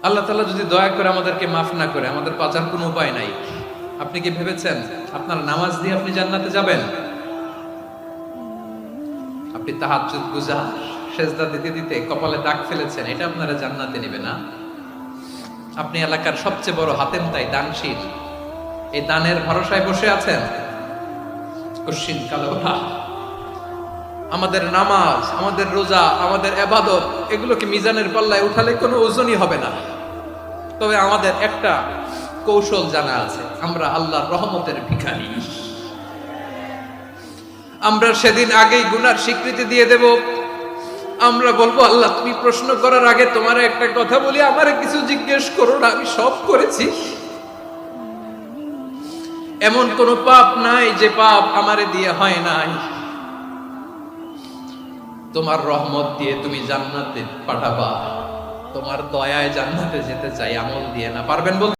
আল্লাহ তাআলা যদি দয়া করে আমাদেরকে মাফ না করে, আমাদের বাঁচার কোনো উপায় নাই। আপনি কি ভেবেছেন আপনার নামাজ দিয়ে আপনি জান্নাতে যাবেন? আপনি তাহাজ্জুদ গুজার, সেজদা দিতে দিতে কপালে দাগ ফেলেছেন, এটা আপনারা জান্নাতে নেবে না? আপনি এলাকার সবচেয়ে বড় হাতেম তাই দানশীল, এই দানের ভরসায় বসে আছেন কশিন কালো না। আমাদের নামাজ, আমাদের রোজা, আমাদের ইবাদত, এগুলোকে মিজানের পাল্লায় উঠালে কোনো ওজনই হবে না। তবে আমাদের একটা কৌশল জানা আছে, আমরা আল্লাহর রহমতের ভিখারি। আমরা সেদিন আগেই গুনার স্বীকৃতি দিয়ে দেব। আমরা বলবো, আল্লাহ তুমি প্রশ্ন করার আগে তোমার একটা কথা বলি, আমারে কিছু জিজ্ঞেস করো না, আমি সব করেছি। এমন কোন পাপ নাই যে পাপ আমারে দিয়ে হয় নাই। তোমার রহমত দিয়ে তুমি জান্নাতে পাঠাবা, তোমার দয়ায় জান্নাতে যেতে চাই, আমল দিয়ে না। পারবেন বলতে?